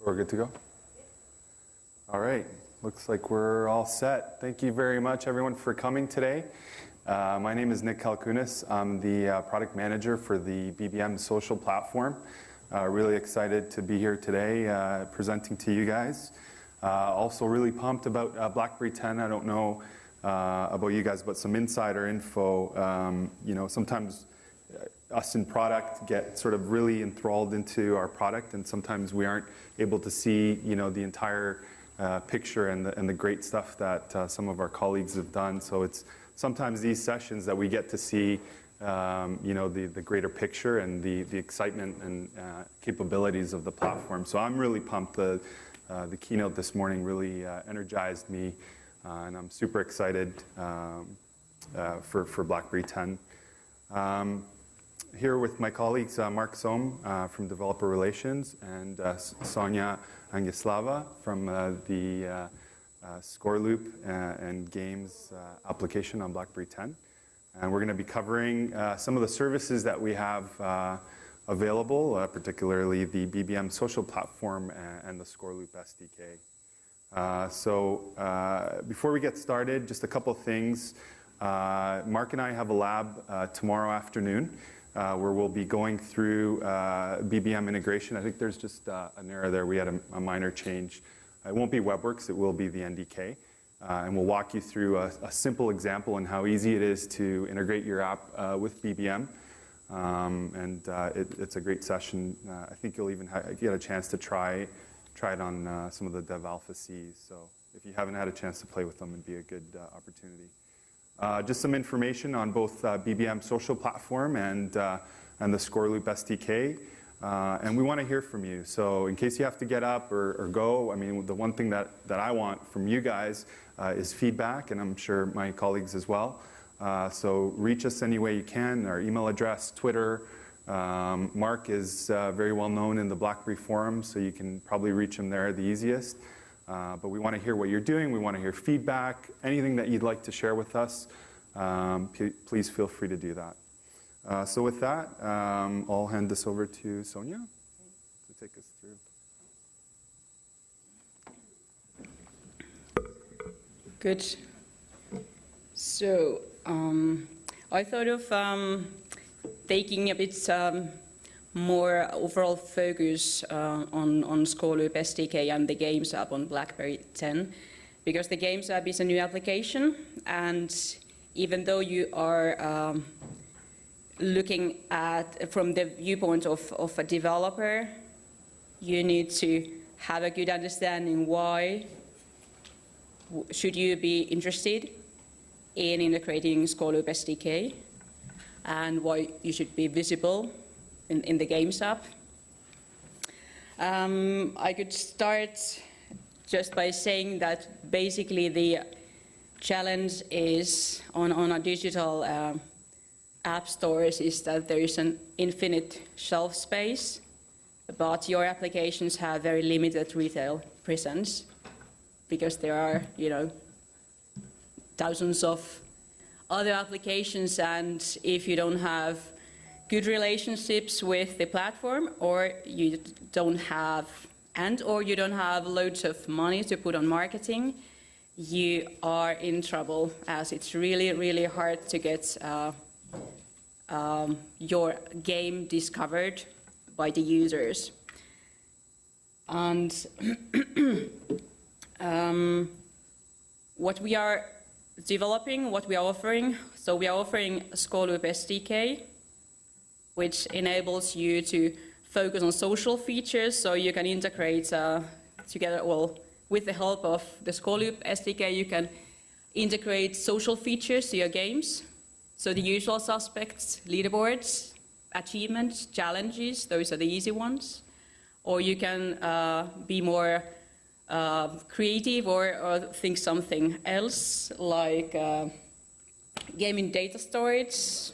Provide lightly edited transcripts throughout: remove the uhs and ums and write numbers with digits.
We're good to go? All right. Looks like we're all set. Thank you very much, everyone, for coming today. My name is Nick Kalkounis. I'm the product manager for the BBM social platform. Really excited to be here today presenting to you guys. Also really pumped about BlackBerry 10. I don't know about you guys, but some insider info. Sometimes us in product get sort of really enthralled into our product, and sometimes we aren't able to see, the entire picture and the great stuff that some of our colleagues have done. So it's sometimes these sessions that we get to see, the greater picture and the excitement and capabilities of the platform. So I'm really pumped. The keynote this morning really energized me, and I'm super excited for BlackBerry 10. Here with my colleagues, Mark Sohm from Developer Relations and Sonja Angesleva from the Scoreloop and Games application on BlackBerry 10. And we're going to be covering some of the services that we have available, particularly the BBM social platform and the Scoreloop SDK. So before we get started, just a couple of things. Mark and I have a lab tomorrow afternoon where we'll be going through BBM integration. I think there's just an error there. We had a minor change. It won't be WebWorks, it will be the NDK. And we'll walk you through a simple example on how easy it is to integrate your app with BBM. It's a great session. I think you'll even get a chance to try it on some of the Dev Alpha Cs. So if you haven't had a chance to play with them, it'd be a good opportunity. Just some information on both BBM social platform and the Scoreloop SDK. And we want to hear from you. So in case you have to get up or go, I mean, the one thing that I want from you guys is feedback, and I'm sure my colleagues as well. So reach us any way you can. Our email address, Twitter. Mark is very well known in the BlackBerry forum, so you can probably reach him there the easiest. But we want to hear what you're doing. We want to hear feedback. Anything that you'd like to share with us, please feel free to do that. So with that, I'll hand this over to Sonja to take us through. Good. So I thought of taking a bit more overall focus on Scoreloop SDK and the Games app on BlackBerry 10, because the Games app is a new application, and even though you are looking at from the viewpoint of a developer, you need to have a good understanding why should you be interested in integrating Scoreloop SDK and why you should be visible in the Games app. I could start just by saying that basically the challenge is on a digital app stores is that there is an infinite shelf space, but your applications have very limited retail presence because there are, thousands of other applications, and if you don't have good relationships with the platform, or you don't have loads of money to put on marketing, you are in trouble, as it's really, really hard to get your game discovered by the users. And what we are developing, what we are offering, so we are offering Scoreloop SDK, which enables you to focus on social features, so you can integrate together, with the help of the Scoreloop SDK, you can integrate social features to your games. So the usual suspects, leaderboards, achievements, challenges, those are the easy ones. Or you can be more creative or think something else, like gaming data storage,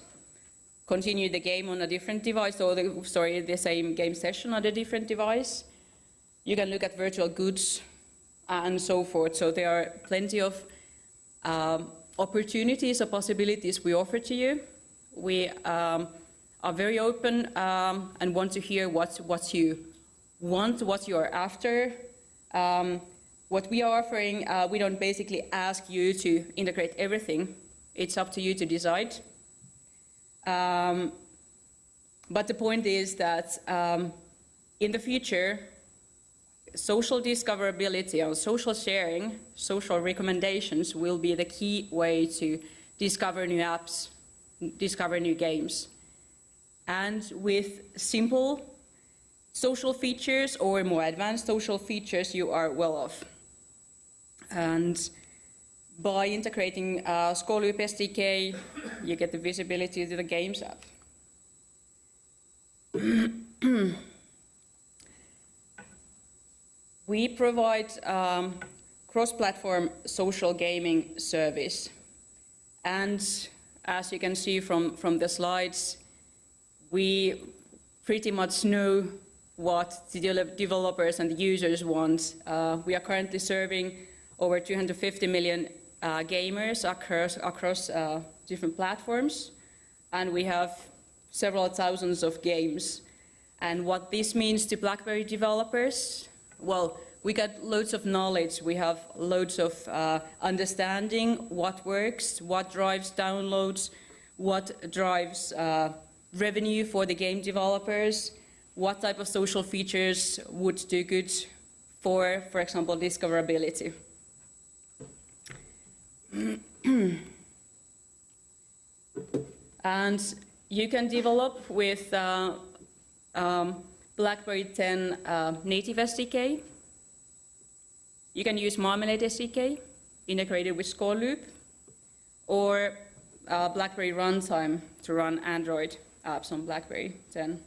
continue the game on a different device, or the same game session on a different device. You can look at virtual goods and so forth. So there are plenty of opportunities or possibilities we offer to you. We are very open and want to hear what you want, what you're after. What we are offering, we don't basically ask you to integrate everything. It's up to you to decide. But the point is that in the future, social discoverability or social sharing, social recommendations will be the key way to discover new apps, discover new games. And with simple social features or more advanced social features, you are well off. And by integrating Scoreloop SDK, you get the visibility to the Games app. We provide cross-platform social gaming service. And as you can see from the slides, we pretty much know what the developers and the users want. We are currently serving over 250 million gamers across different platforms, and we have several thousands of games. And what this means to BlackBerry developers, well, we got loads of knowledge, we have loads of understanding what works, what drives downloads, what drives revenue for the game developers, what type of social features would do good for example, discoverability. And you can develop with BlackBerry 10 native SDK. You can use Marmalade SDK integrated with Scoreloop, or BlackBerry Runtime to run Android apps on BlackBerry 10.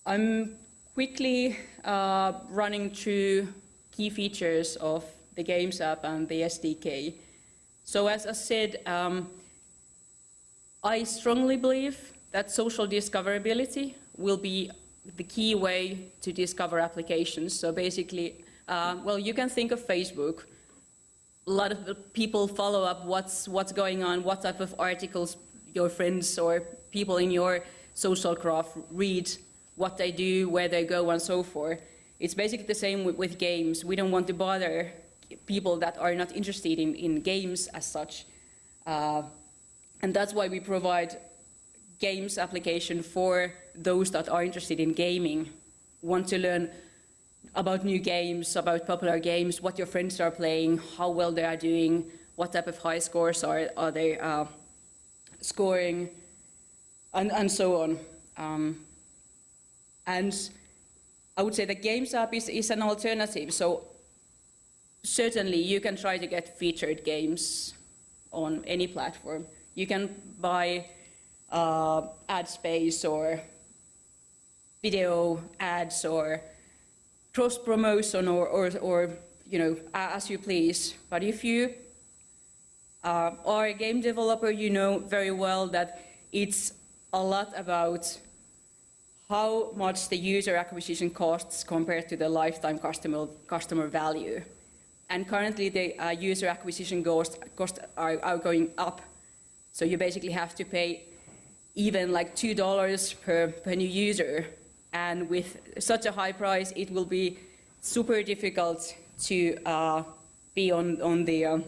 I'm quickly running through key features of the Games app and the SDK. So as I said, I strongly believe that social discoverability will be the key way to discover applications. So basically, well, you can think of Facebook. A lot of the people follow up what's going on, what type of articles your friends or people in your social graph read, what they do, where they go, and so forth. It's basically the same with games. We don't want to bother people that are not interested in games as such. And that's why we provide games application for those that are interested in gaming, want to learn about new games, about popular games, what your friends are playing, how well they are doing, what type of high scores are they scoring, and so on. And I would say the Games app is an alternative. So certainly you can try to get featured games on any platform. You can buy ad space or video ads or cross promotion or you know, as you please. But if you are a game developer, you know very well that it's a lot about how much the user acquisition costs compared to the lifetime customer value. And currently the user acquisition costs are going up. So you basically have to pay even like $2 per new user. And with such a high price, it will be super difficult to be on the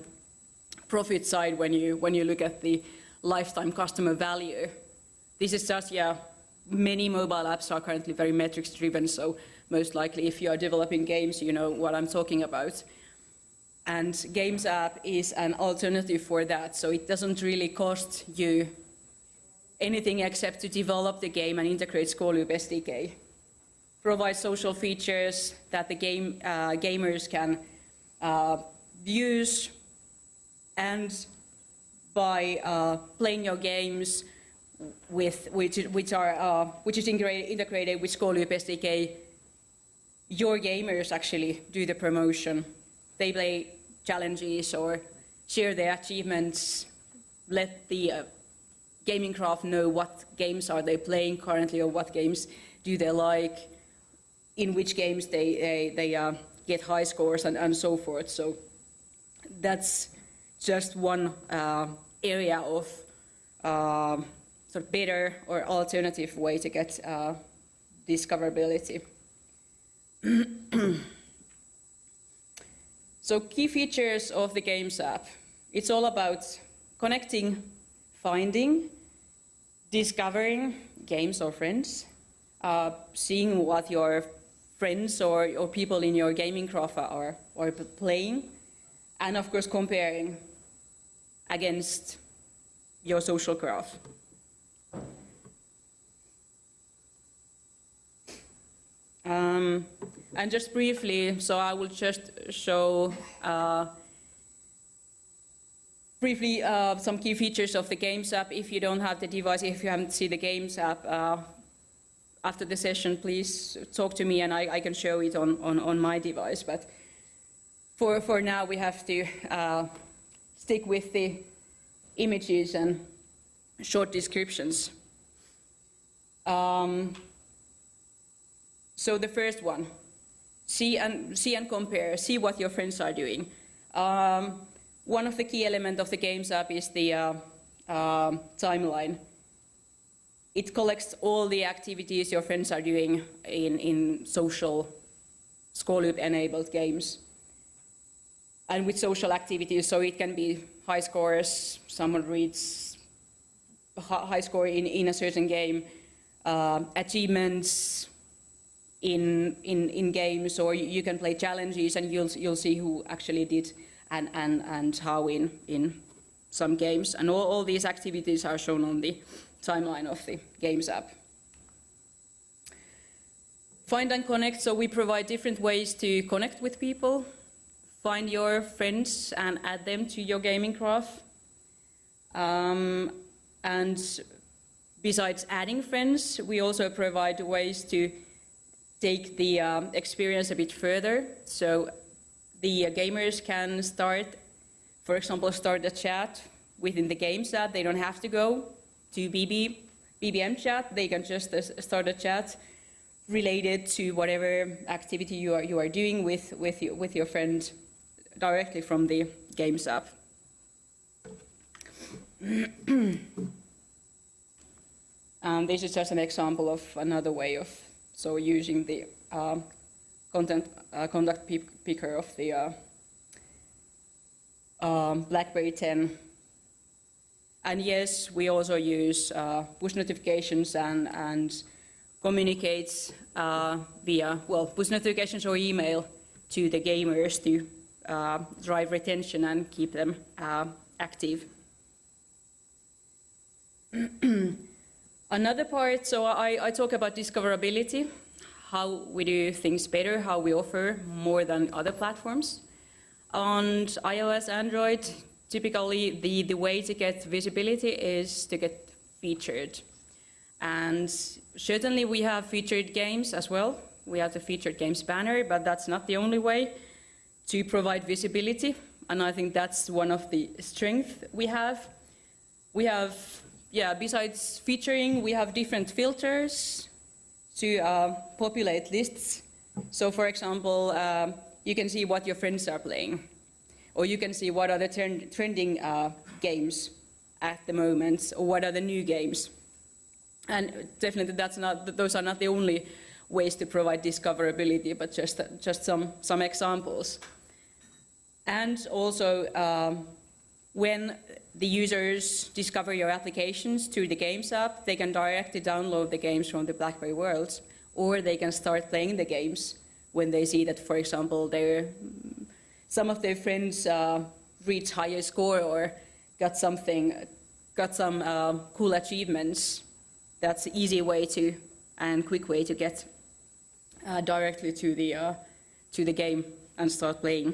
profit side when you look at the lifetime customer value. This is just, yeah, many mobile apps are currently very metrics driven, so most likely if you are developing games, you know what I'm talking about. And Games app is an alternative for that, so it doesn't really cost you anything except to develop the game and integrate Scoreloop SDK. Provide social features that the gamers can use, and by playing your games which is integrated with Scoreloop SDK, your gamers actually do the promotion. They play challenges or share their achievements, let the gaming graph know what games are they playing currently or what games do they like, in which games they get high scores and so forth. So that's just one area of sort of better or alternative way to get discoverability. So key features of the Games app. It's all about connecting, finding, discovering games or friends, seeing what your friends or people in your gaming graph are playing, and of course comparing against your social graph. And just briefly, so I will just show briefly some key features of the Games app. If you don't have the device, if you haven't seen the Games app, after the session, please talk to me and I can show it on my device. But for now, we have to stick with the images and short descriptions. So the first one, see and compare, see what your friends are doing. One of the key elements of the Games app is the timeline. It collects all the activities your friends are doing in social Scoreloop-enabled games. And with social activities, so it can be high scores, someone reads high score in a certain game, achievements in games, or you can play challenges and you'll see who actually did and how in some games. And all these activities are shown on the timeline of the Games app. Find and connect, so we provide different ways to connect with people. Find your friends and add them to your gaming graph. And besides adding friends, we also provide ways to take the experience a bit further. So the gamers can start, for example, start a chat within the Games app. They don't have to go to BBM Chat. They can just start a chat related to whatever activity you are doing with your friend directly from the Games app. And this is just an example of another way of using the contact picker of the BlackBerry 10. And yes, we also use push notifications and communicates via push notifications or email to the gamers to drive retention and keep them active. Another part, so I talk about discoverability, how we do things better, how we offer more than other platforms. On iOS, Android, typically the way to get visibility is to get featured. And certainly we have featured games as well. We have the featured games banner, but that's not the only way to provide visibility. And I think that's one of the strengths we have. We have, besides featuring, we have different filters to populate lists. So for example, you can see what your friends are playing, or you can see what are the trending games at the moment, or what are the new games. And definitely those are not the only ways to provide discoverability, but just some examples. And also, when the users discover your applications through the Games app, they can directly download the games from the BlackBerry world, or they can start playing the games when they see that, for example, some of their friends reached higher score or got some cool achievements. That's an easy way and quick way to get directly to the game and start playing.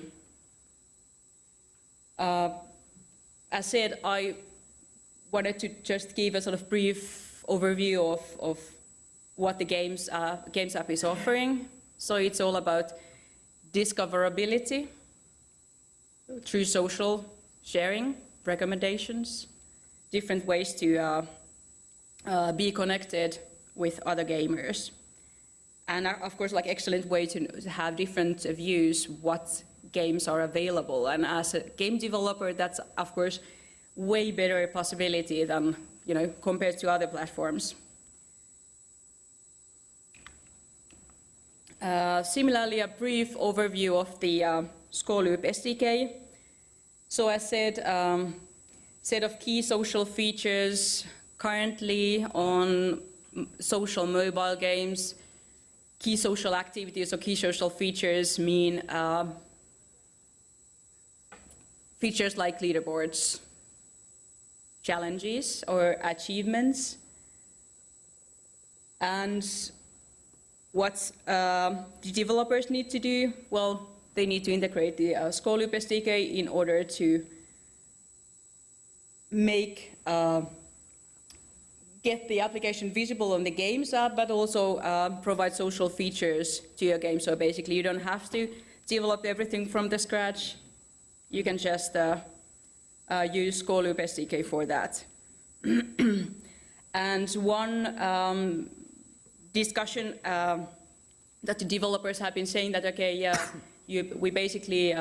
As said, I wanted to just give a sort of brief overview of what the Games app is offering. So it's all about discoverability through social sharing, recommendations, different ways to be connected with other gamers. And of course, like excellent way to have different views, what games are available. And as a game developer, that's of course way better possibility than compared to other platforms. Similarly, a brief overview of the Scoreloop SDK. So as said, set of key social features currently on social mobile games. Key social activities or key social features mean features like leaderboards, challenges or achievements. And what the developers need to do? Well, they need to integrate the Scoreloop SDK in order to make get the application visible on the games app, but also provide social features to your game. So basically, you don't have to develop everything from the scratch. You can just use Scoreloop SDK for that. And one discussion that the developers have been saying that, okay, yeah, we basically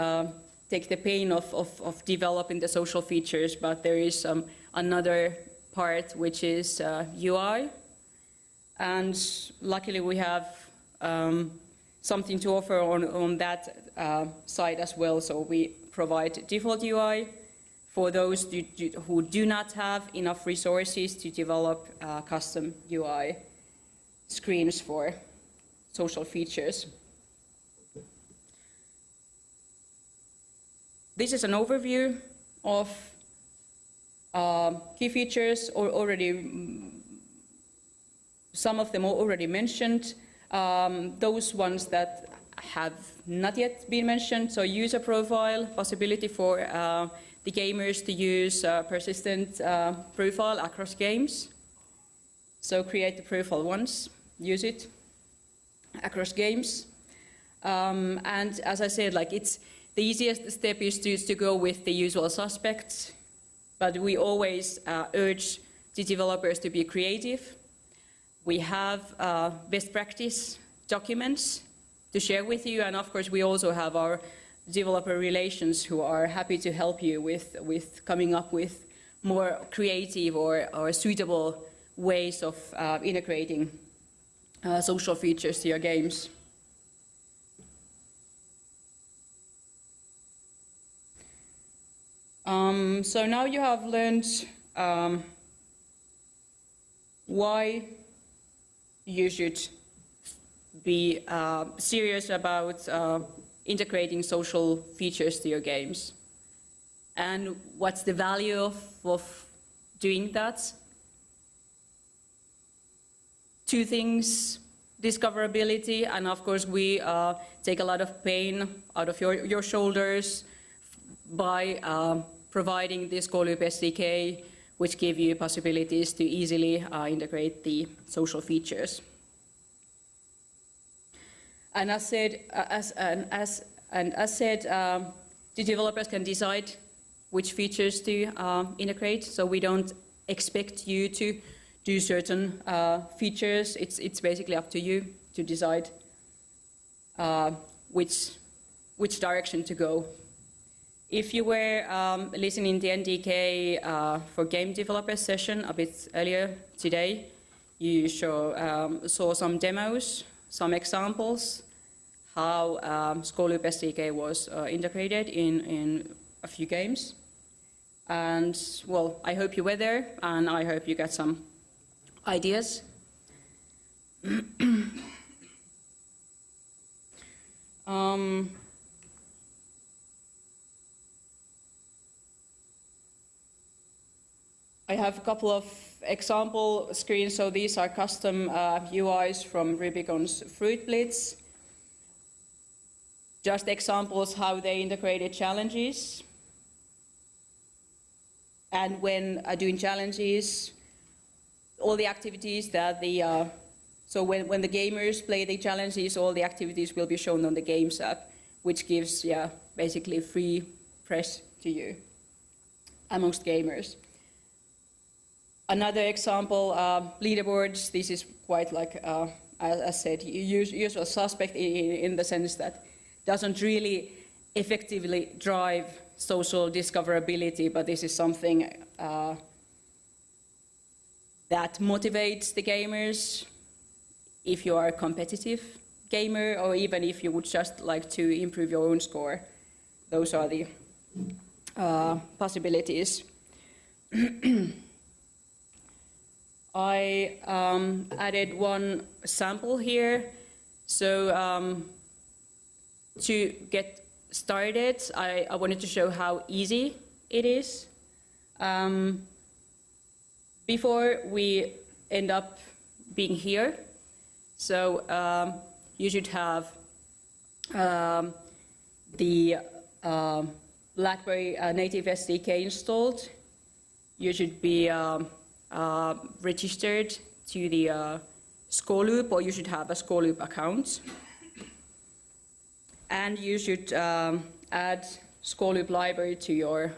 take the pain of developing the social features, but there is another part which is UI. And luckily we have something to offer on that side as well. So we provide default UI for those who do not have enough resources to develop custom UI screens for social features. This is an overview of key features, or already some of them are already mentioned. Those ones that have not yet been mentioned, so user profile, possibility for the gamers to use persistent profile across games. So create the profile once, use it across games. And as I said, like the easiest step is to go with the usual suspects, but we always urge the developers to be creative. We have best practice documents to share with you, and of course we also have our developer relations who are happy to help you with coming up with more creative or suitable ways of integrating social features to your games. So now you have learned why you should be serious about integrating social features to your games, and what's the value of doing that. Two things: discoverability, and of course we take a lot of pain out of your shoulders by providing this Scoreloop SDK, which give you possibilities to easily integrate the social features. And as said, the developers can decide which features to integrate. So we don't expect you to do certain features. It's basically up to you to decide which direction to go. If you were listening to the NDK for game developers session a bit earlier today, you saw some demos, some examples, how Scoreloop SDK was integrated in a few games. And, well, I hope you were there, and I hope you got some ideas. I have a couple of example screens. So these are custom UIs from Rubicon's Fruit Blitz. Just examples how they integrated challenges. And when doing challenges, all the activities that so when the gamers play the challenges, all the activities will be shown on the Games app, which gives, basically free press to you amongst gamers. Another example, leaderboards. This is quite like, as I said, usual suspect in the sense that doesn't really effectively drive social discoverability, but this is something that motivates the gamers if you are a competitive gamer, or even if you would just like to improve your own score. Those are the possibilities. I added one sample here. So to get started, I wanted to show how easy it is. Before we end up being here, so you should have the BlackBerry native SDK installed. You should be registered to the Scoreloop, or you should have a Scoreloop account. And you should add Scoreloop library to your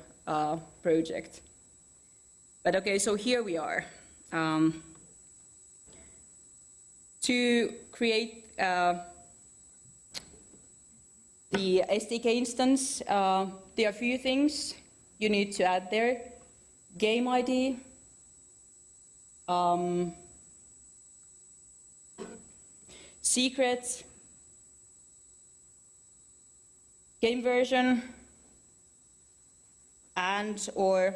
project. But okay, so here we are. To create the SDK instance, there are a few things you need to add there. Game ID, secret, game version, and or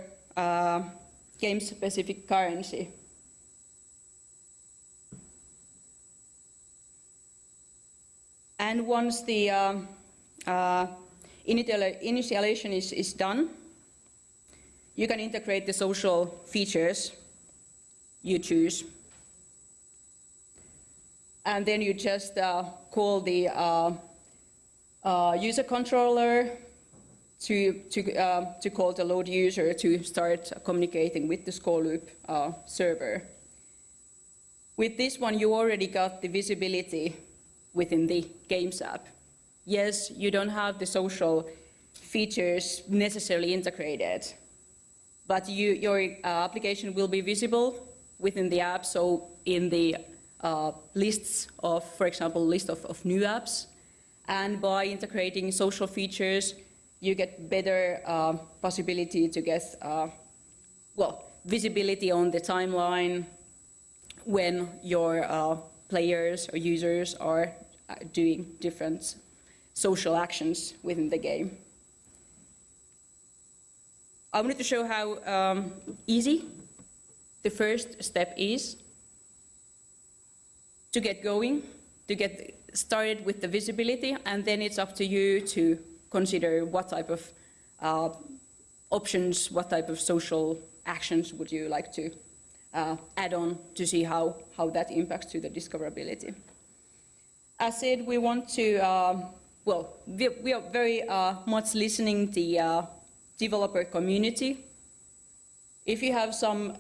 game-specific currency. And once the initialization is done, you can integrate the social features you choose. And then you just call the user controller to call the load user to start communicating with the Scoreloop server. With this one, you already got the visibility within the Games app. Yes, you don't have the social features necessarily integrated, but your application will be visible within the app, so in the lists of, for example, list of new apps. And by integrating social features, you get better possibility to get, visibility on the timeline when your players or users are doing different social actions within the game. I wanted to show how easy the first step is to get going, to get started with the visibility, and then it's up to you to consider what type of options, what type of social actions would you like to add on to see how that impacts to the discoverability. As said, we want to, we are very much listening to the developer community. If you have some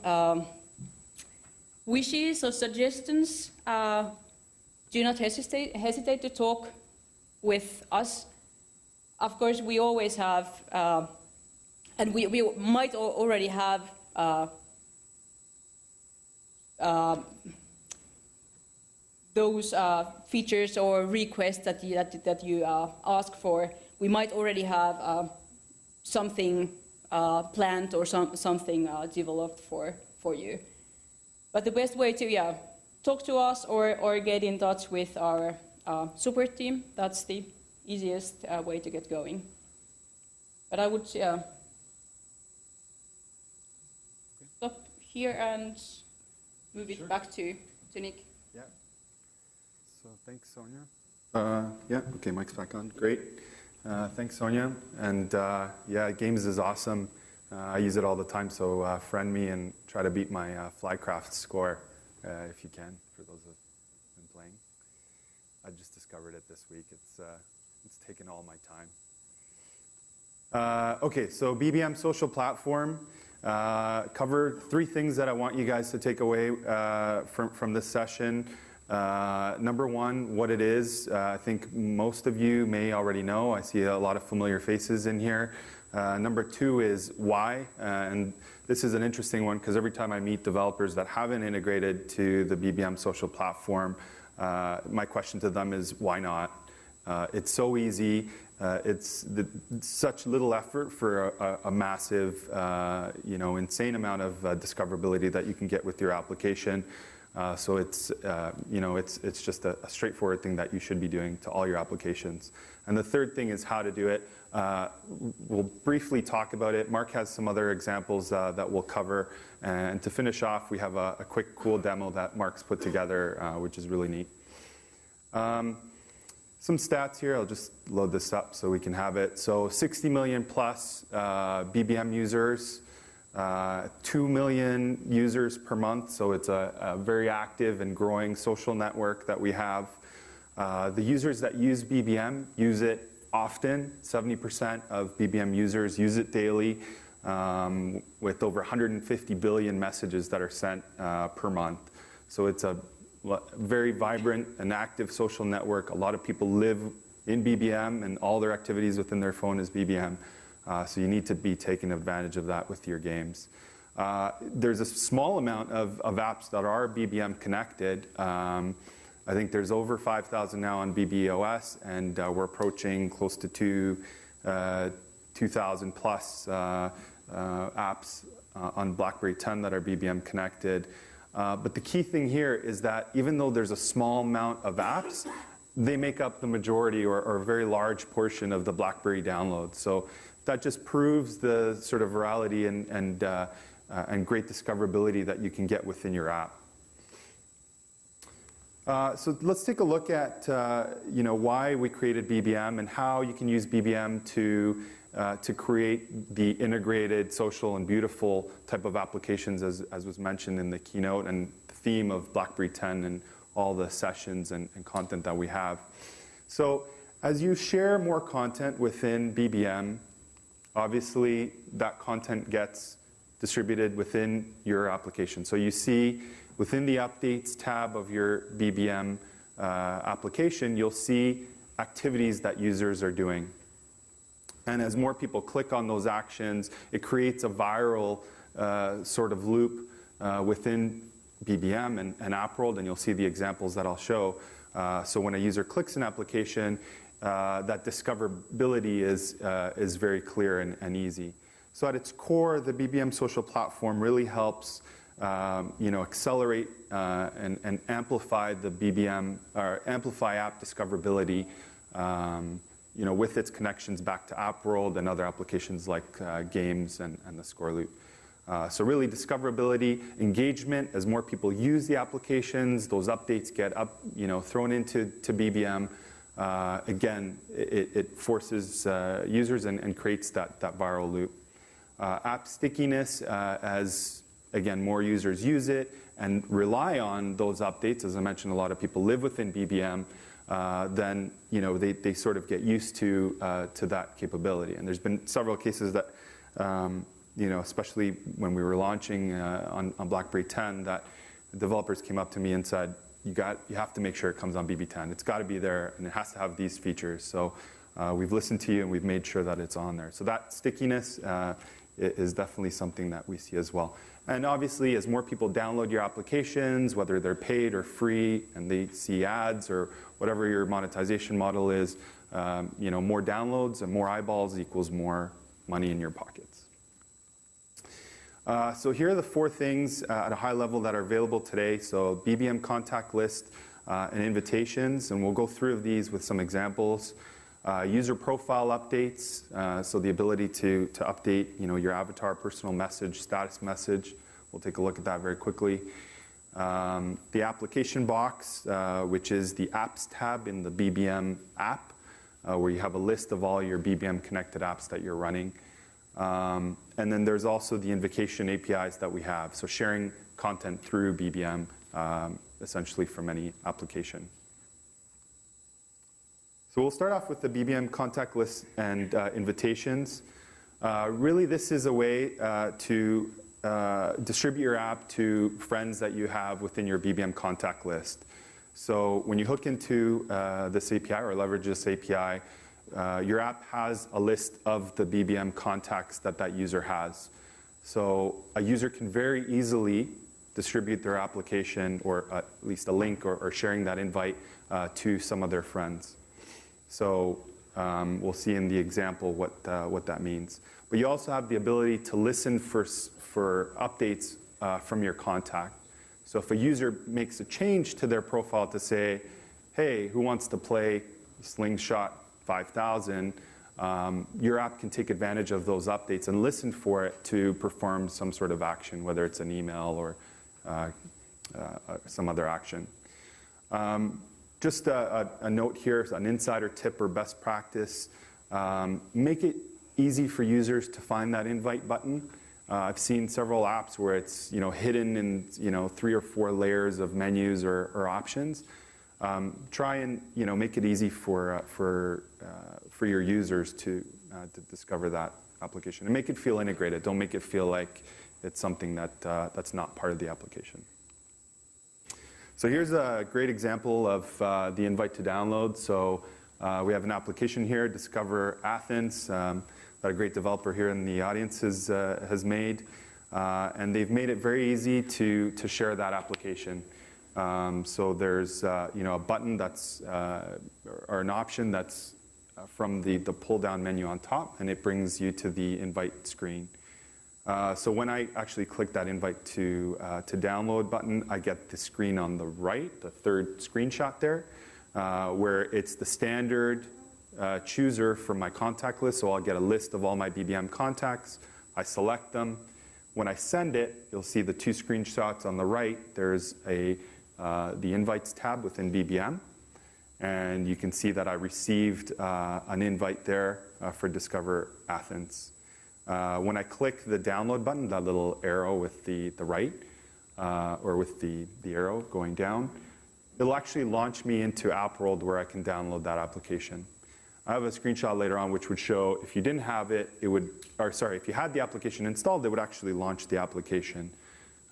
wishes or suggestions, do not hesitate to talk with us. Of course, we always have, and we might already have those features or requests that you ask for. We might already have something planned or something developed for you. But the best way to talk to us or get in touch with our support team, that's the easiest way to get going. But I would stop here and move it back to Nick. Yeah. So thanks, Sonja. Okay, mic's back on. Great. Thanks, Sonja. And Games is awesome. I use it all the time, so friend me and try to beat my Flycraft score if you can, for those who have been playing. I just discovered it this week. It's taken all my time. Okay, so BBM social platform. Cover 3 things that I want you guys to take away from this session. Number 1, what it is. I think most of you may already know. I see a lot of familiar faces in here. Number 2 is why, and this is an interesting one because every time I meet developers that haven't integrated to the BBM social platform, my question to them is why not? It's so easy. It's such little effort for a massive, insane amount of discoverability that you can get with your application. So it's, it's just a straightforward thing that you should be doing to all your applications. And the third thing is how to do it. We'll briefly talk about it. Mark has some other examples that we'll cover. And to finish off, we have a quick, cool demo that Mark's put together, which is really neat. Some stats here. I'll just load this up so we can have it. So 60 million plus BBM users, 2 million users per month. So it's a very active and growing social network that we have. The users that use BBM use it often. 70% of BBM users use it daily, with over 150 billion messages that are sent per month. So it's a very vibrant and active social network. A lot of people live in BBM, and all their activities within their phone is BBM. So you need to be taking advantage of that with your games. There's a small amount of apps that are BBM connected. I think there's over 5,000 now on BBOS, and we're approaching close to 2,000 plus apps on BlackBerry 10 that are BBM connected. But the key thing here is that even though there's a small amount of apps, they make up the majority or a very large portion of the BlackBerry downloads. So that just proves the sort of virality and great discoverability that you can get within your app. So let's take a look at why we created BBM and how you can use BBM to create the integrated, social, and beautiful type of applications as was mentioned in the keynote and the theme of BlackBerry 10 and all the sessions and content that we have. So as you share more content within BBM, obviously that content gets distributed within your application. So you see within the Updates tab of your BBM application, you'll see activities that users are doing. And as more people click on those actions, it creates a viral sort of loop within BBM and AppWorld, and you'll see the examples that I'll show. So when a user clicks an application, that discoverability is very clear and easy. So at its core, the BBM social platform really helps accelerate and amplify the BBM, or amplify app discoverability with its connections back to AppWorld and other applications like games and the Scoreloop. So really discoverability, engagement, as more people use the applications, those updates get thrown into BBM. Again, it forces users and creates that viral loop. App stickiness, as again, more users use it and rely on those updates. As I mentioned, a lot of people live within BBM. Then they sort of get used to that capability. And there's been several cases that, especially when we were launching on BlackBerry 10, that developers came up to me and said, you have to make sure it comes on BB10. It's got to be there, and it has to have these features. So we've listened to you, and we've made sure that it's on there. So that stickiness is definitely something that we see as well. And obviously, as more people download your applications, whether they're paid or free, and they see ads or whatever your monetization model is, more downloads and more eyeballs equals more money in your pockets. So here are the 4 things at a high level that are available today. So BBM contact list and invitations, and we'll go through these with some examples. User profile updates, so the ability to update your avatar personal message, status message. We'll take a look at that very quickly. The application box, which is the apps tab in the BBM app, where you have a list of all your BBM connected apps that you're running. And then there's also the invocation APIs that we have, so sharing content through BBM, essentially from any application. So we'll start off with the BBM contact list and invitations. Really, this is a way to distribute your app to friends that you have within your BBM contact list. So when you hook into this API or leverage this API, your app has a list of the BBM contacts that user has. So a user can very easily distribute their application, or at least a link or sharing that invite to some of their friends. So we'll see in the example what that means. But you also have the ability to listen for updates from your contact. So if a user makes a change to their profile to say, hey, who wants to play Slingshot 5000, your app can take advantage of those updates and listen for it to perform some sort of action, whether it's an email or some other action. Just a note here, an insider tip or best practice, make it easy for users to find that invite button. I've seen several apps where it's hidden in 3 or 4 layers of menus or options. Try and make it easy for your users to discover that application and make it feel integrated. Don't make it feel like it's something that's not part of the application. So here's a great example of the invite to download. So we have an application here, Discover Athens, that a great developer here in the audience has made. And they've made it very easy to share that application. So there's a button that's, or an option that's from the pull-down menu on top, and it brings you to the invite screen. So when I actually click that invite to download button, I get the screen on the right, the third screenshot there, where it's the standard chooser from my contact list. So I'll get a list of all my BBM contacts. I select them. When I send it, you'll see the 2 screenshots on the right. There's the invites tab within BBM. And you can see that I received an invite there for Discover Athens. When I click the download button, that little arrow with the right, or with the arrow going down, it'll actually launch me into App World where I can download that application. I have a screenshot later on which would show if you didn't have it, if you had the application installed, it would actually launch the application.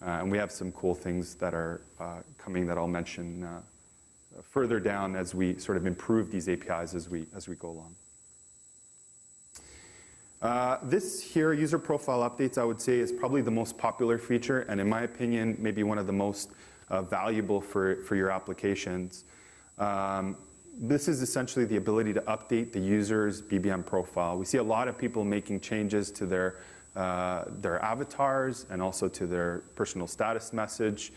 And we have some cool things that are coming that I'll mention further down as we sort of improve these APIs as we go along. This here, user profile updates, I would say is probably the most popular feature, and in my opinion, maybe one of the most valuable for your applications. This is essentially the ability to update the user's BBM profile. We see a lot of people making changes to their avatars and also to their personal status message.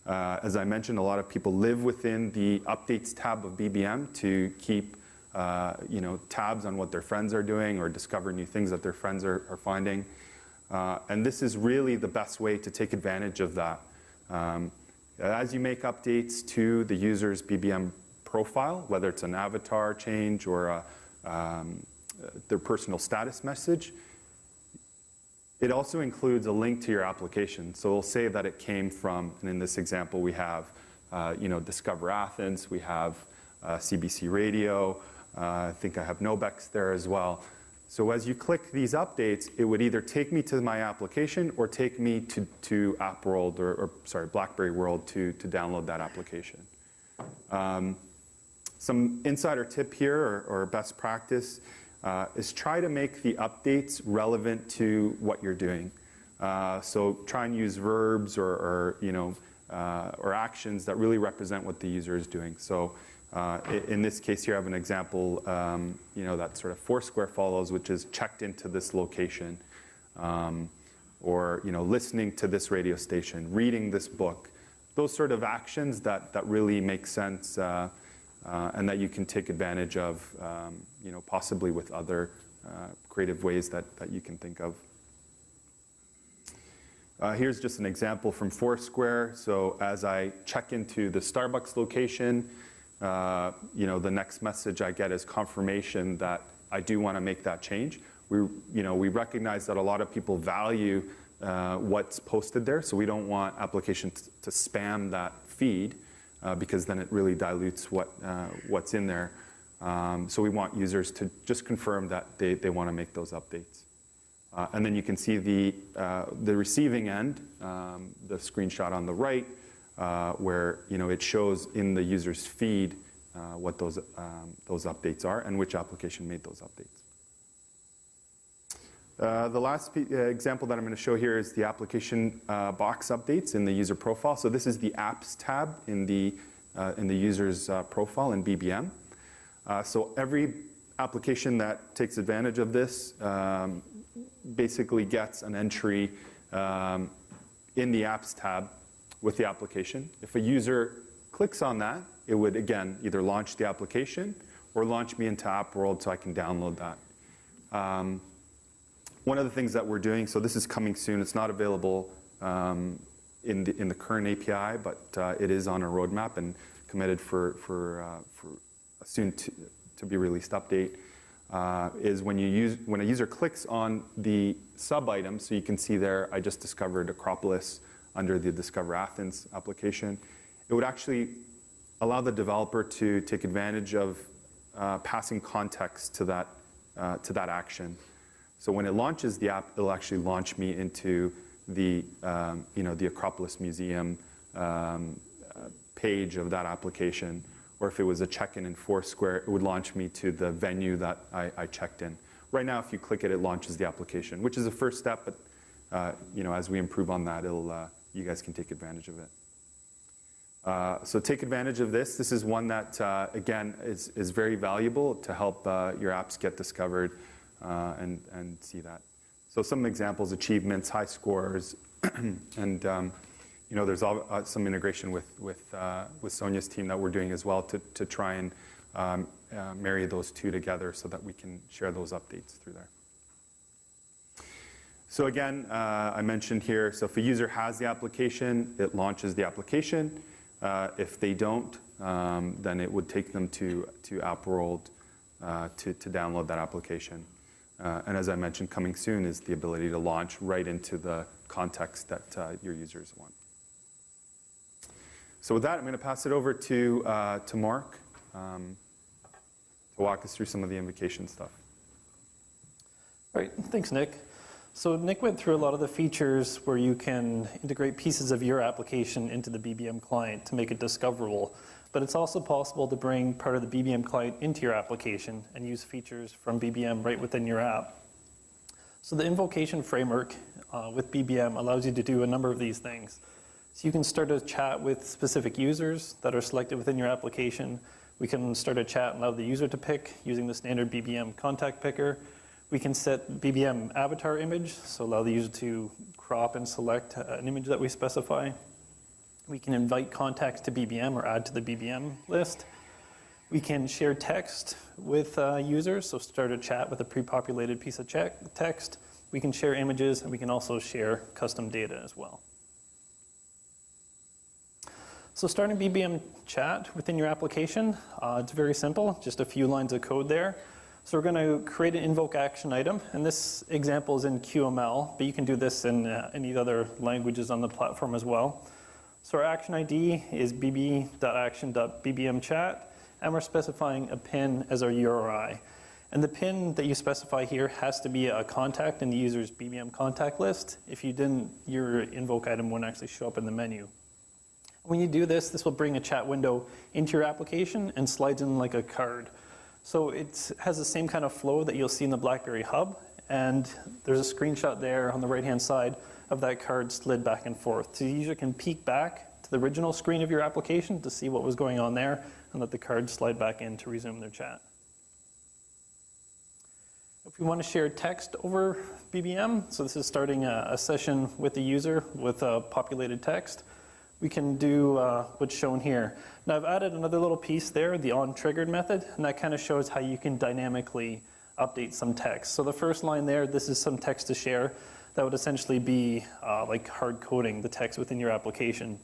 As I mentioned, a lot of people live within the Updates tab of BBM to keep tabs on what their friends are doing or discover new things that their friends are finding. And this is really the best way to take advantage of that. As you make updates to the user's BBM profile, whether it's an avatar change or their personal status message, it also includes a link to your application. So it'll say that it came from, and in this example we have Discover Athens, we have CBC Radio, I think I have Nobex there as well. So as you click these updates, it would either take me to my application or take me to App World or BlackBerry World to download that application. Some insider tip here or best practice is try to make the updates relevant to what you're doing. So try and use verbs or actions that really represent what the user is doing. So in this case here, I have an example, that sort of Foursquare follows, which is checked into this location, or listening to this radio station, reading this book. Those sort of actions that really make sense and that you can take advantage of, possibly with other creative ways that you can think of. Here's just an example from Foursquare. So as I check into the Starbucks location, the next message I get is confirmation that I do want to make that change. We recognize that a lot of people value what's posted there, so we don't want applications to spam that feed because then it really dilutes what's in there. So we want users to just confirm that they want to make those updates. And then you can see the receiving end, the screenshot on the right, where it shows in the user's feed what those updates are and which application made those updates. The last example that I'm going to show here is the application box updates in the user profile. So this is the Apps tab in the user's profile in BBM. So every application that takes advantage of this basically gets an entry in the Apps tab with the application. If a user clicks on that, it would, again, either launch the application or launch me into App World so I can download that. One of the things that we're doing, so this is coming soon, it's not available in the current API, but it is on a roadmap and committed for a soon to be released update, is when a user clicks on the sub-item, so you can see there, I just discovered Acropolis under the Discover Athens application, it would actually allow the developer to take advantage of passing context to that action. So when it launches the app, it'll actually launch me into the the Acropolis Museum page of that application. Or if it was a check-in in Foursquare, it would launch me to the venue that I checked in. Right now, if you click it, it launches the application, which is a first step. But as we improve on that, you guys can take advantage of it. So take advantage of this. This is one that, again, is very valuable to help your apps get discovered and see that. So some examples, achievements, high scores, and there's some integration with Sonja's team that we're doing as well to try and marry those two together so that we can share those updates through there. So again, I mentioned here, so if a user has the application, it launches the application. If they don't, then it would take them to App World to download that application. And as I mentioned, coming soon is the ability to launch right into the context that your users want. So with that, I'm going to pass it over to Mark to walk us through some of the invocation stuff. Great, thanks, Nick. So Nick went through a lot of the features where you can integrate pieces of your application into the BBM client to make it discoverable. But it's also possible to bring part of the BBM client into your application and use features from BBM right within your app. So the invocation framework with BBM allows you to do a number of these things. So you can start a chat with specific users that are selected within your application. We can start a chat and allow the user to pick using the standard BBM contact picker. We can set BBM avatar image, so allow the user to crop and select an image that we specify. We can invite contacts to BBM or add to the BBM list. We can share text with users, so start a chat with a pre-populated piece of text. We can share images, and we can also share custom data as well. So starting BBM Chat within your application, it's very simple, just a few lines of code there. So we're going to create an invoke action item, and this example is in QML, but you can do this in any other languages on the platform as well. So our action ID is bb.action.bbmchat, and we're specifying a pin as our URI. And the pin that you specify here has to be a contact in the user's BBM contact list. If you didn't, your invoke item won't actually show up in the menu. When you do this, this will bring a chat window into your application and slides in like a card. So it has the same kind of flow that you'll see in the BlackBerry hub, and there's a screenshot there on the right-hand side of that card slid back and forth. So the user can peek back to the original screen of your application to see what was going on there, and let the card slide back in to resume their chat. If we want to share text over BBM, so this is starting a session with the user with populated text, we can do what's shown here. Now I've added another little piece there, the onTriggered method, and that kind of shows how you can dynamically update some text. So the first line there, this is some text to share. That would essentially be like hard coding the text within your application.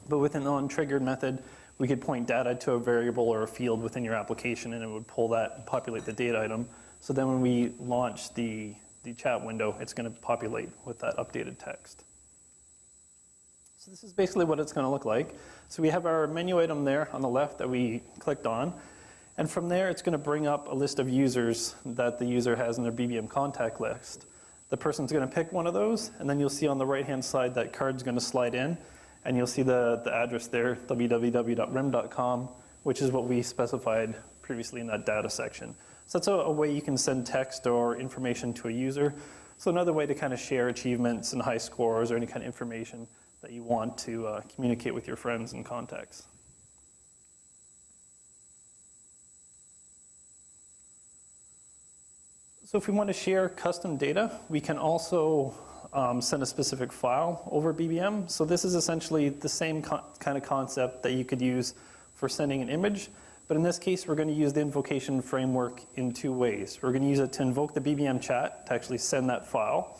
But with an onTriggered method, we could point data to a variable or a field within your application, and it would pull that and populate the data item. So then when we launch the chat window, it's going to populate with that updated text. So this is basically what it's going to look like. So we have our menu item there on the left that we clicked on. And from there, it's going to bring up a list of users that the user has in their BBM contact list. The person's going to pick one of those, and then you'll see on the right-hand side that card's going to slide in, and you'll see the address there, www.rim.com, which is what we specified previously in that data section. So that's a way you can send text or information to a user. So another way to kind of share achievements and high scores or any kind of information that you want to communicate with your friends and contacts. So if we want to share custom data, we can also send a specific file over BBM. So this is essentially the same kind of concept that you could use for sending an image. But in this case, we're going to use the invocation framework in two ways. We're going to use it to invoke the BBM chat to actually send that file.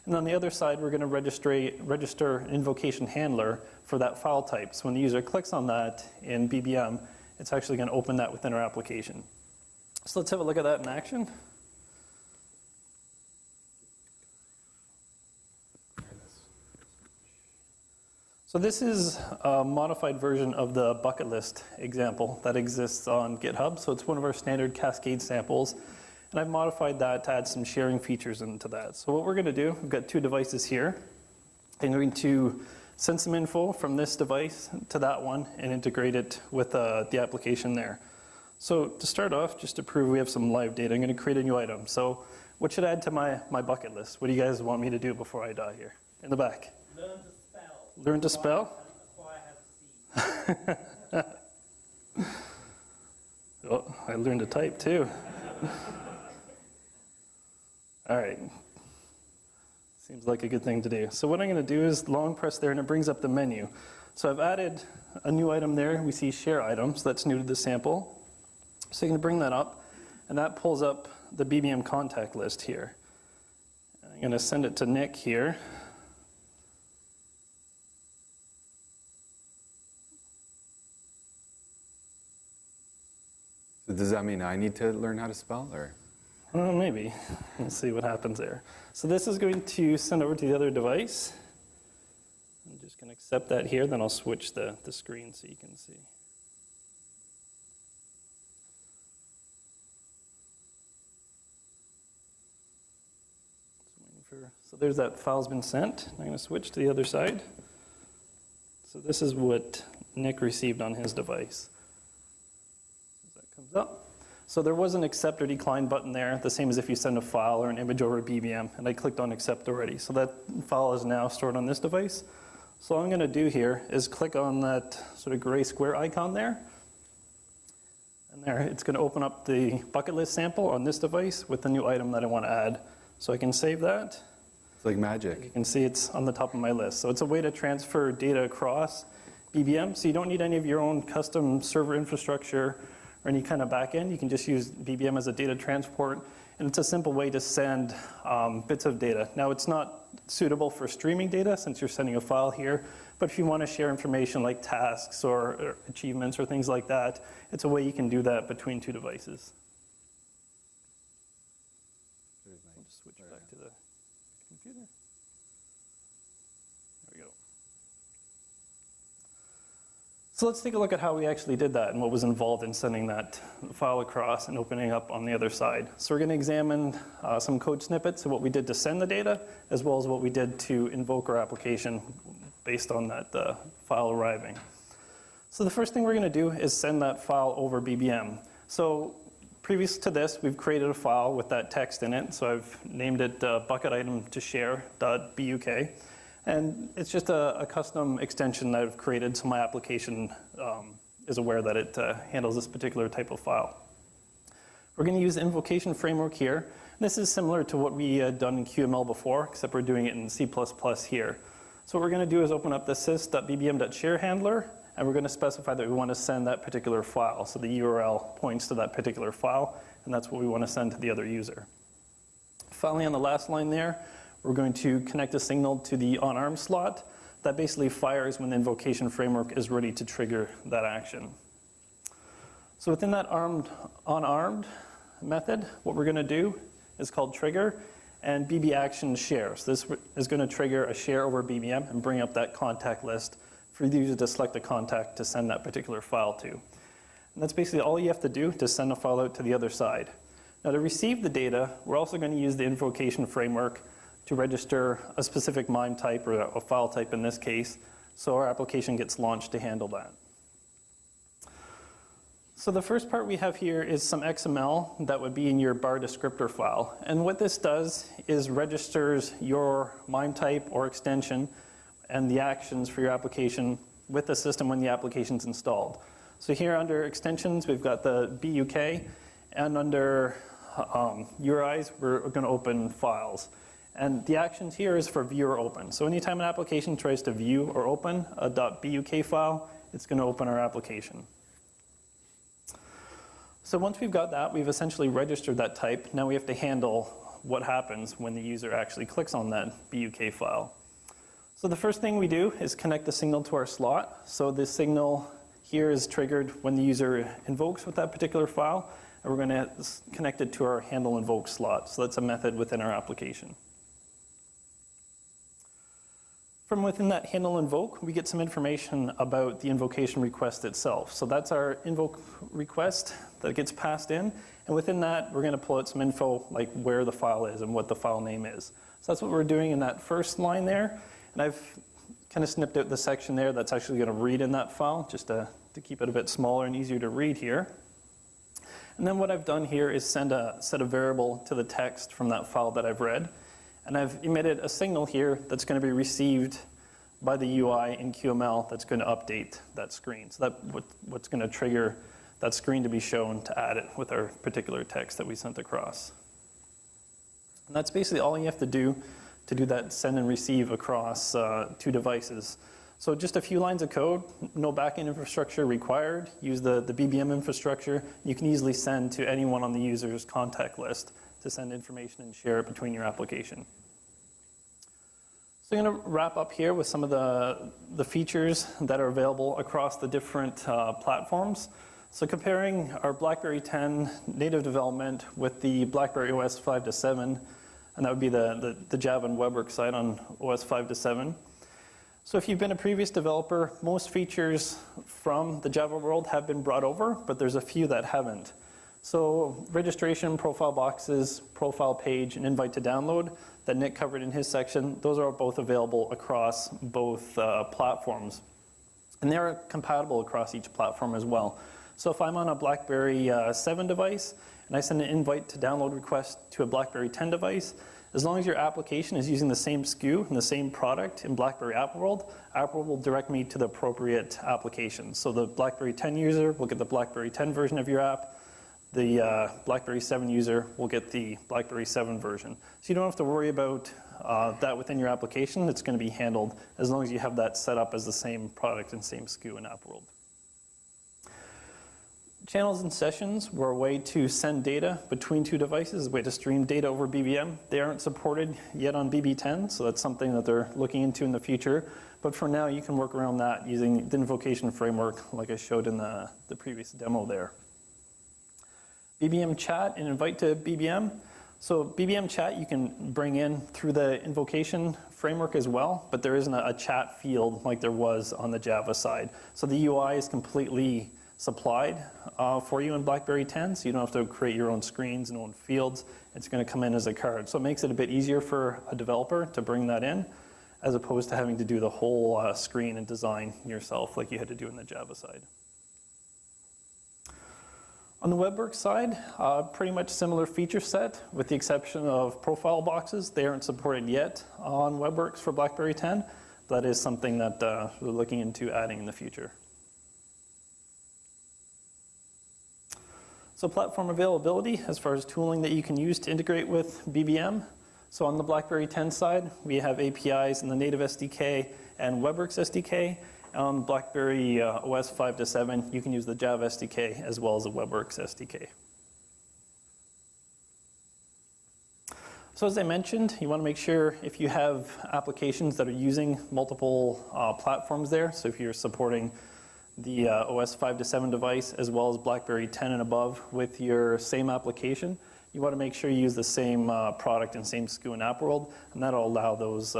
And on the other side, we're going to register an invocation handler for that file type. So when the user clicks on that in BBM, it's actually going to open that within our application. So let's have a look at that in action. So this is a modified version of the bucket list example that exists on GitHub. So it's one of our standard Cascade samples. And I've modified that to add some sharing features into that. So what we're going to do, we've got two devices here. I'm going to send some info from this device to that one and integrate it with the application there. So to start off, just to prove we have some live data, I'm going to create a new item. So what should I add to my bucket list? What do you guys want me to do before I die here? In the back. Learn to spell? Oh, I learned to type too. All right. Seems like a good thing to do. So what I'm going to do is long press there and it brings up the menu. So I've added a new item there. We see share items. That's new to the sample. So I'm going to bring that up and that pulls up the BBM contact list here. And I'm going to send it to Nick here. Does that mean I need to learn how to spell, or? Maybe. We'll see what happens there. So this is going to send over to the other device. I'm just going to accept that here, then I'll switch the screen so you can see. So there's that file's been sent. I'm going to switch to the other side. So this is what Nick received on his device. Comes up. So there was an accept or decline button there, the same as if you send a file or an image over BBM, and I clicked on accept already. So that file is now stored on this device. So all I'm going to do here is click on that sort of gray square icon there. And there, it's going to open up the bucket list sample on this device with the new item that I want to add. So I can save that. It's like magic. You can see it's on the top of my list. So it's a way to transfer data across BBM. So you don't need any of your own custom server infrastructure or any kind of backend. You can just use BBM as a data transport, and it's a simple way to send bits of data. Now, it's not suitable for streaming data since you're sending a file here, but if you want to share information like tasks or achievements or things like that, it's a way you can do that between two devices. I'll just switch back to the computer. There we go. So let's take a look at how we actually did that and what was involved in sending that file across and opening up on the other side. So we're going to examine some code snippets of what we did to send the data, as well as what we did to invoke our application based on that file arriving. So the first thing we're going to do is send that file over BBM. So previous to this, we've created a file with that text in it. So I've named it bucket item to share.buk. And it's just a custom extension that I've created so my application is aware that it handles this particular type of file. We're going to use the invocation framework here. This is similar to what we had done in QML before, except we're doing it in C++ here. So what we're going to do is open up the sys.bbm.share handler, and we're going to specify that we want to send that particular file. So the URL points to that particular file, and that's what we want to send to the other user. Finally, on the last line there, we're going to connect a signal to the onArm slot that basically fires when the invocation framework is ready to trigger that action. So within that onArmed method, what we're going to do is called trigger and BB action share. So this is going to trigger a share over BBM and bring up that contact list for the user to select a contact to send that particular file to. And that's basically all you have to do to send a file out to the other side. Now to receive the data, we're also going to use the invocation framework to register a specific MIME type, or a file type in this case, so our application gets launched to handle that. So the first part we have here is some XML that would be in your bar descriptor file. And what this does is registers your MIME type or extension and the actions for your application with the system when the application's installed. So here under extensions, we've got the BUK, and under URIs, we're going to open files. And the actions here is for view or open. So anytime an application tries to view or open a .buk file, it's going to open our application. So once we've got that, we've essentially registered that type. Now we have to handle what happens when the user actually clicks on that BUK file. So the first thing we do is connect the signal to our slot. So this signal here is triggered when the user invokes with that particular file, and we're going to connect it to our handle invoke slot. So that's a method within our application. From within that handle invoke, we get some information about the invocation request itself. So that's our invoke request that gets passed in, and within that, we're going to pull out some info like where the file is and what the file name is. So that's what we're doing in that first line there, and I've kind of snipped out the section there that's actually going to read in that file, just to keep it a bit smaller and easier to read here. And then what I've done here is send a set of variable to the text from that file that I've read. And I've emitted a signal here that's going to be received by the UI in QML that's going to update that screen. So that's what's going to trigger that screen to be shown to add it with our particular text that we sent across. And that's basically all you have to do that send and receive across two devices. So just a few lines of code, no backend infrastructure required. Use the BBM infrastructure. You can easily send to anyone on the user's contact list to send information and share it between your application. So I'm going to wrap up here with some of the features that are available across the different platforms. So comparing our BlackBerry 10 native development with the BlackBerry OS 5 to 7, and that would be the Java and WebWorks side on OS 5 to 7. So if you've been a previous developer, most features from the Java world have been brought over, but there's a few that haven't. So registration, profile boxes, profile page, and invite to download that Nick covered in his section, those are both available across both platforms. And they're compatible across each platform as well. So if I'm on a BlackBerry 7 device and I send an invite to download request to a BlackBerry 10 device, as long as your application is using the same SKU and the same product in BlackBerry App World will direct me to the appropriate application. So the BlackBerry 10 user will get the BlackBerry 10 version of your app. The BlackBerry 7 user will get the BlackBerry 7 version. So you don't have to worry about that within your application. It's going to be handled as long as you have that set up as the same product and same SKU in App World. Channels and sessions were a way to send data between two devices, a way to stream data over BBM. They aren't supported yet on BB10, so that's something that they're looking into in the future. But for now, you can work around that using the invocation framework like I showed in the previous demo there. BBM Chat and invite to BBM. So BBM Chat you can bring in through the invocation framework as well, but there isn't a chat field like there was on the Java side. So the UI is completely supplied for you in BlackBerry 10, so you don't have to create your own screens and own fields. It's going to come in as a card. So it makes it a bit easier for a developer to bring that in, as opposed to having to do the whole screen and design yourself like you had to do in the Java side. On the WebWorks side, pretty much similar feature set with the exception of profile boxes. They aren't supported yet on WebWorks for BlackBerry 10. That is something that we're looking into adding in the future. So platform availability as far as tooling that you can use to integrate with BBM. So on the BlackBerry 10 side, we have APIs in the native SDK and WebWorks SDK. On BlackBerry OS 5 to 7, you can use the Java SDK as well as the WebWorks SDK. So as I mentioned, you want to make sure if you have applications that are using multiple platforms there, so if you're supporting the OS 5 to 7 device as well as BlackBerry 10 and above with your same application, you want to make sure you use the same product and same SKU in App World, and that'll allow those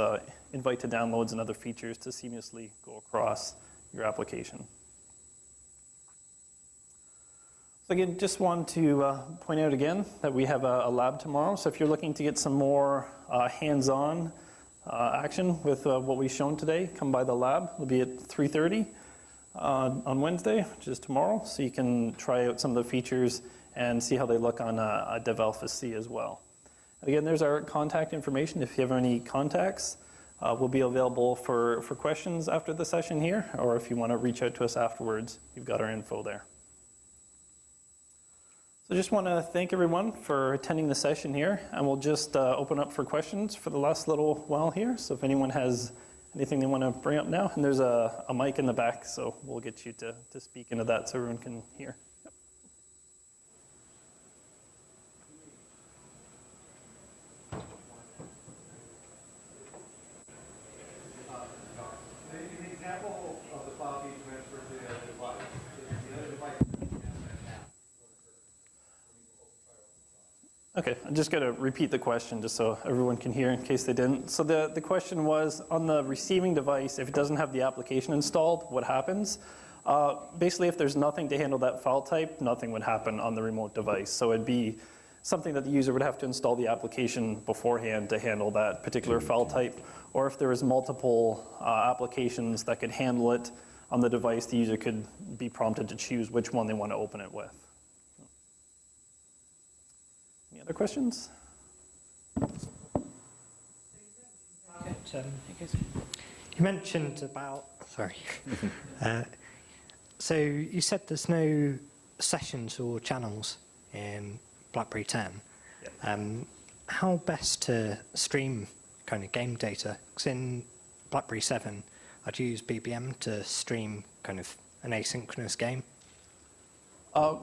invite to downloads and other features to seamlessly go across your application. So again, just want to point out again that we have a lab tomorrow. So if you're looking to get some more hands-on action with what we've shown today, come by the lab. It'll be at 3:30 on Wednesday, which is tomorrow. So you can try out some of the features and see how they look on a Developers C as well. Again, there's our contact information. If you have any contacts, we'll be available for questions after the session here, or if you want to reach out to us afterwards, you've got our info there. So I just want to thank everyone for attending the session here, and we'll just open up for questions for the last little while here. So if anyone has anything they want to bring up now, and there's a mic in the back, so we'll get you to speak into that so everyone can hear. Yep. An example of the file being transferred to the other device. The other device Okay, I'm just going to repeat the question just so everyone can hear in case they didn't. So the question was, on the receiving device, if it doesn't have the application installed, what happens? Basically, if there's nothing to handle that file type, nothing would happen on the remote device. So it'd be something that the user would have to install the application beforehand to handle that particular file type. Or if there was multiple applications that could handle it on the device, the user could be prompted to choose which one they want to open it with. Any other questions? You mentioned about, sorry. So you said there's no sessions or channels in BlackBerry 10. Yep. How best to stream kind of game data? Because in BlackBerry 7, I'd use BBM to stream kind of an asynchronous game.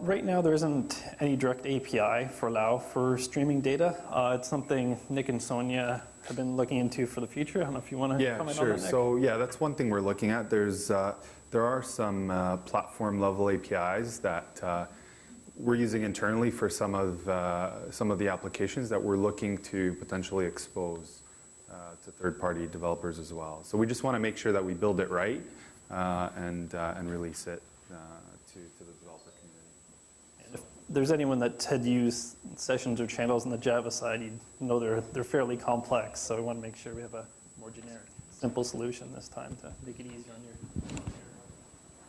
Right now, there isn't any direct API for streaming data. It's something Nick and Sonja have been looking into for the future. I don't know if you want to comment on that, Nick? So yeah, that's one thing we're looking at. There are some platform level APIs that we're using internally for some of the applications that we're looking to potentially expose to third-party developers as well. So we just want to make sure that we build it right and release it to the developer community. And if there's anyone that had used sessions or channels on the Java side, you know they're fairly complex. So we want to make sure we have a more generic, simple solution this time to make it easier on your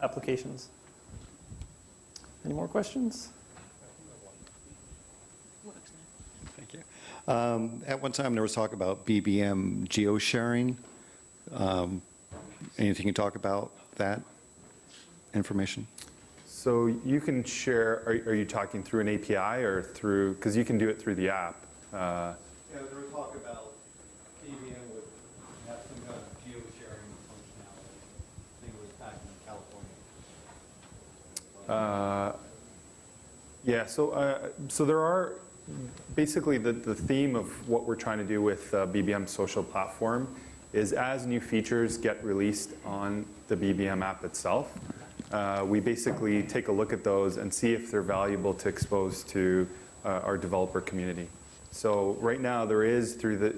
applications. Any more questions? Thank you. At one time, there was talk about BBM geo-sharing. Anything you can talk about that information? So you can share, are you talking through an API or through, because you can do it through the app. Yeah, there was talk about BBM would have some kind of geo-sharing functionality. I think it was back in California. Yeah, so there are, basically the theme of what we're trying to do with BBM social platform is as new features get released on the BBM app itself, we basically take a look at those and see if they're valuable to expose to our developer community. So right now there is through the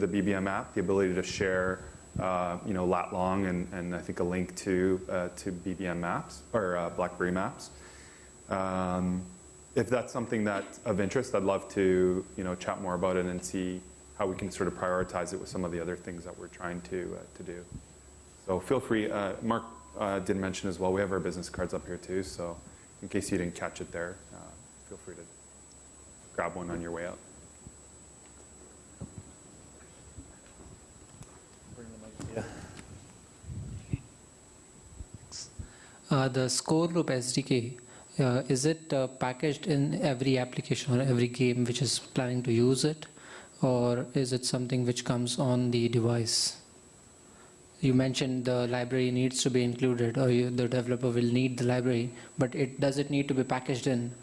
BBM app the ability to share lat long and I think a link to BBM maps or BlackBerry maps. If that's something that's of interest, I'd love to chat more about it and see how we can sort of prioritize it with some of the other things that we're trying to do. So feel free. Mark did mention as well, we have our business cards up here too, so in case you didn't catch it there, feel free to grab one on your way out. The Scoreloop SDK, is it packaged in every application or every game which is planning to use it? Or is it something which comes on the device? You mentioned the library needs to be included, or the developer will need the library, but does it need to be packaged in?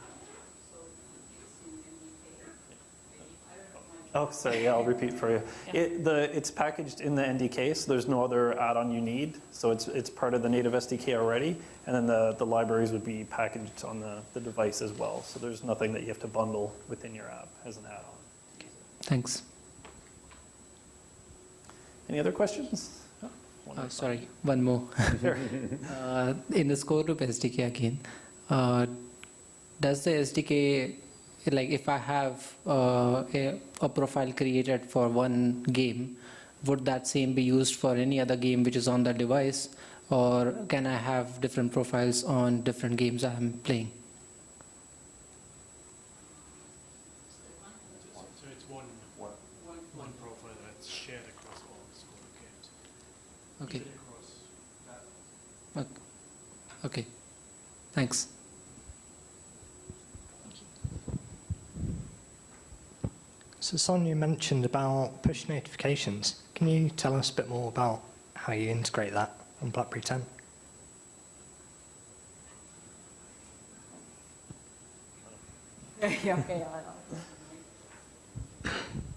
Oh, sorry, yeah, I'll repeat for you. Yeah. It's packaged in the NDK, so there's no other add-on you need. So it's part of the native SDK already, and then the libraries would be packaged on the device as well. So there's nothing that you have to bundle within your app as an add-on. Thanks. Any other questions? Sorry, one more. Sure. In the Scoreloop SDK again, does the SDK, like if I have a profile created for one game, would that same be used for any other game which is on the device, or can I have different profiles on different games I'm playing? So it's one profile that's shared across all the Scoreloop games. Okay. Across that. Okay. Thanks. So Sonja mentioned about push notifications. Can you tell us a bit more about how you integrate that on BlackBerry 10?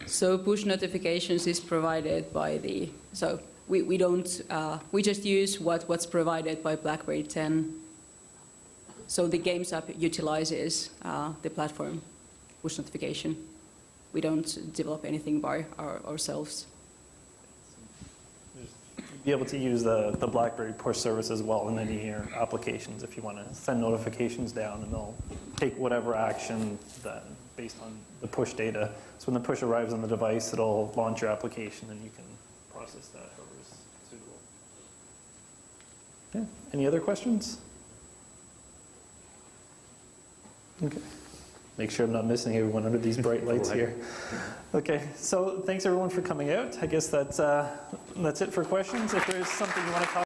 So push notifications is provided by the, so we don't, we just use what's provided by BlackBerry 10. So the Games app utilizes the platform push notification. We don't develop anything by ourselves. Be able to use the BlackBerry push service as well in any of your applications if you want to send notifications down, and they'll take whatever action that based on the push data. So when the push arrives on the device, it'll launch your application and you can process that however is suitable. Okay. Any other questions? Okay. Make sure I'm not missing everyone under these bright lights here. Okay, so thanks everyone for coming out. I guess that's it for questions. If there's something you want to talk